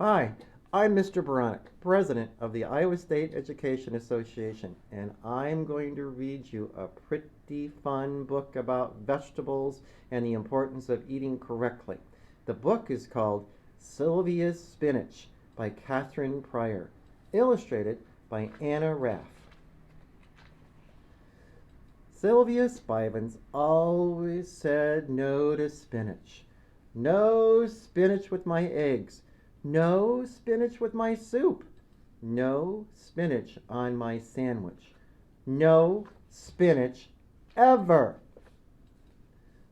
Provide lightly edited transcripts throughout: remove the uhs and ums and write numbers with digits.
Hi, I'm Mr. Beranek, President of the Iowa State Education Association, and I'm going to read you a pretty fun book about vegetables and the importance of eating correctly. The book is called Sylvia's Spinach by Katherine Pryor, illustrated by Anna Raff. Sylvia Spivens always said no to spinach. No spinach with my eggs. No spinach with my soup. No spinach on my sandwich. No spinach ever.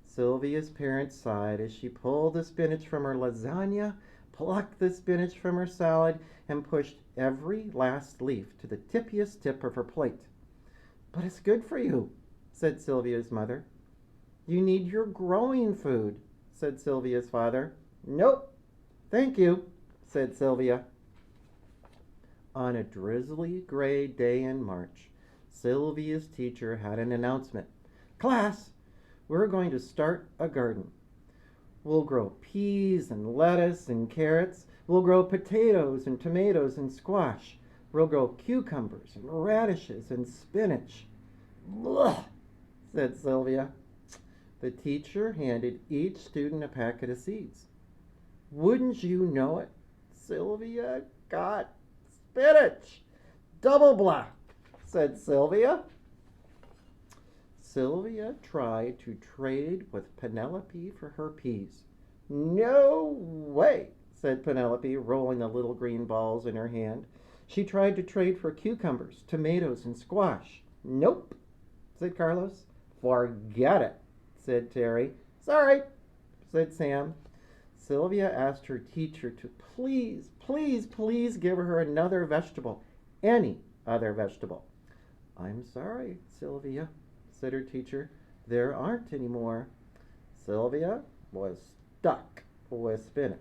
Sylvia's parents sighed as she pulled the spinach from her lasagna, plucked the spinach from her salad, and pushed every last leaf to the tippiest tip of her plate. But it's good for you, said Sylvia's mother. You need your growing food, said Sylvia's father. Nope, thank you, said Sylvia. On a drizzly gray day in March, Sylvia's teacher had an announcement. Class, we're going to start a garden. We'll grow peas and lettuce and carrots. We'll grow potatoes and tomatoes and squash. We'll grow cucumbers and radishes and spinach. Blah, said Sylvia. The teacher handed each student a packet of seeds. Wouldn't you know it, Sylvia got spinach. Double blah, said Sylvia. Sylvia tried to trade with Penelope for her peas. No way, said Penelope, rolling the little green balls in her hand. She tried to trade for cucumbers, tomatoes, and squash. Nope, said Carlos. Forget it, said Terry. Sorry, said Sam. Sylvia asked her teacher to please give her another vegetable, any other vegetable. I'm sorry, Sylvia, said her teacher. There aren't any more. Sylvia was stuck with spinach.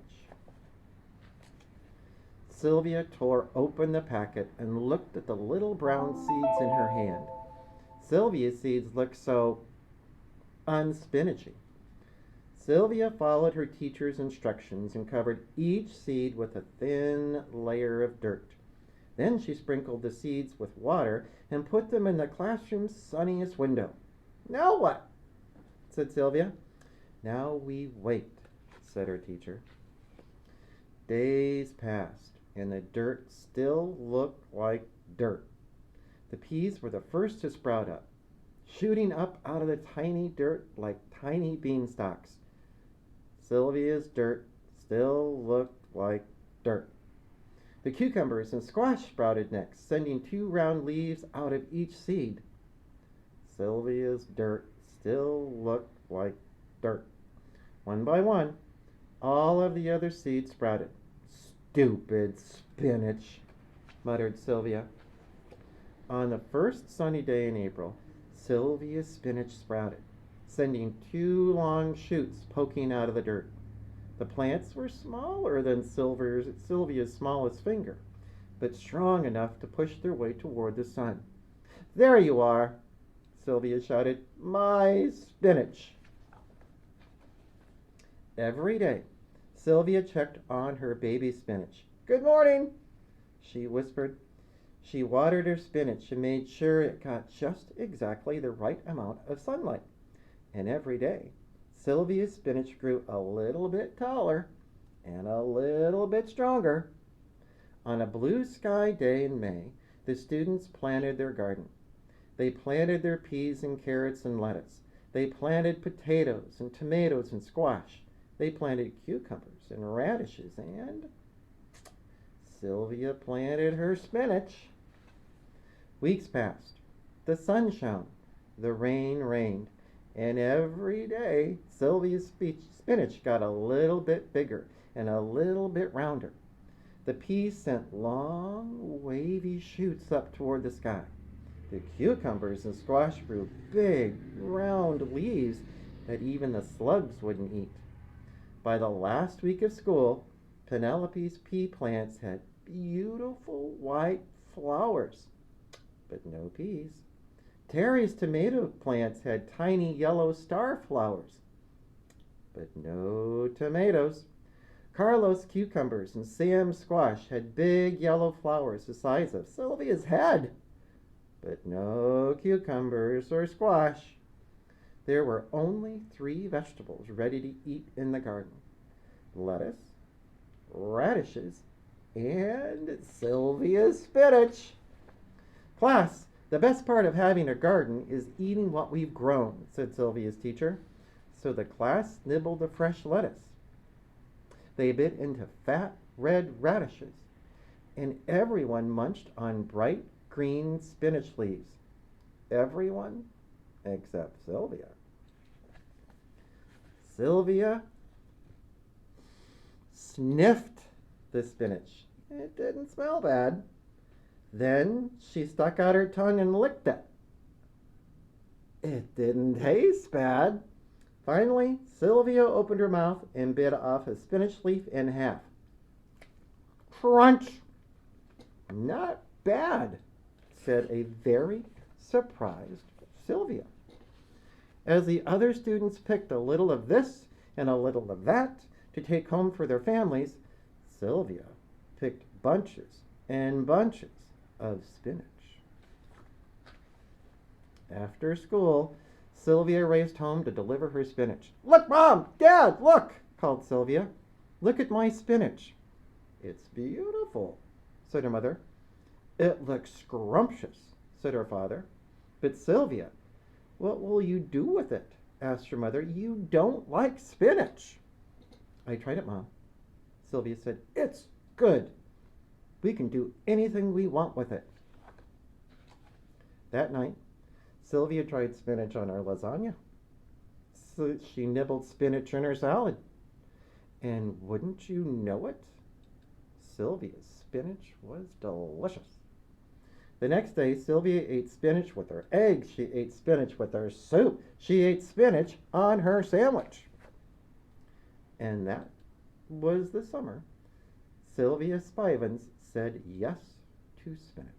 Sylvia tore open the packet and looked at the little brown seeds in her hand. Sylvia's seeds looked so unspinachy. Sylvia followed her teacher's instructions and covered each seed with a thin layer of dirt. Then she sprinkled the seeds with water and put them in the classroom's sunniest window. Now what? Said Sylvia. Now we wait, said her teacher. Days passed, and the dirt still looked like dirt. The peas were the first to sprout up, shooting up out of the tiny dirt like tiny beanstalks. Sylvia's dirt still looked like dirt. The cucumbers and squash sprouted next, sending 2 round leaves out of each seed. Sylvia's dirt still looked like dirt. One by one, all of the other seeds sprouted. Stupid spinach, muttered Sylvia. On the first sunny day in April, Sylvia's spinach sprouted, sending 2 long shoots poking out of the dirt. The plants were smaller than Sylvia's smallest finger, but strong enough to push their way toward the sun. There you are, Sylvia shouted. My spinach. Every day, Sylvia checked on her baby spinach. Good morning, she whispered. She watered her spinach and made sure it got just exactly the right amount of sunlight. And every day, Sylvia's spinach grew a little bit taller and a little bit stronger. On a blue sky day in May, the students planted their garden. They planted their peas and carrots and lettuce. They planted potatoes and tomatoes and squash. They planted cucumbers and radishes, and Sylvia planted her spinach. Weeks passed. The sun shone. The rain rained. And every day, Sylvia's spinach got a little bit bigger and a little bit rounder. The peas sent long, wavy shoots up toward the sky. The cucumbers and squash grew big, round leaves that even the slugs wouldn't eat. By the last week of school, Penelope's pea plants had beautiful white flowers, but no peas. Terry's tomato plants had tiny yellow star flowers, but no tomatoes. Carlos cucumbers and Sam's squash had big yellow flowers the size of Sylvia's head, but no cucumbers or squash. There were only 3 vegetables ready to eat in the garden: lettuce, radishes, and Sylvia's spinach. Class, the best part of having a garden is eating what we've grown, said Sylvia's teacher. So the class nibbled the fresh lettuce. They bit into fat red radishes, and everyone munched on bright green spinach leaves. Everyone except Sylvia. Sylvia sniffed the spinach. It didn't smell bad. Then she stuck out her tongue and licked it. It didn't taste bad. Finally, Sylvia opened her mouth and bit off a spinach leaf in half. Crunch! Not bad, said a very surprised Sylvia. As the other students picked a little of this and a little of that to take home for their families, Sylvia picked bunches and bunches of spinach. After school, Sylvia raced home to deliver her spinach. Look, Mom! Dad, look! Called Sylvia. Look at my spinach. It's beautiful, said her mother. It looks scrumptious, said her father. But Sylvia, what will you do with it? Asked her mother. You don't like spinach. I tried it, Mom. Sylvia said, it's good. We can do anything we want with it. That night, Sylvia tried spinach on our lasagna. So she nibbled spinach in her salad. And wouldn't you know it, Sylvia's spinach was delicious. The next day, Sylvia ate spinach with her eggs. She ate spinach with her soup. She ate spinach on her sandwich. And that was the summer Sylvia Spivens said yes to spinach.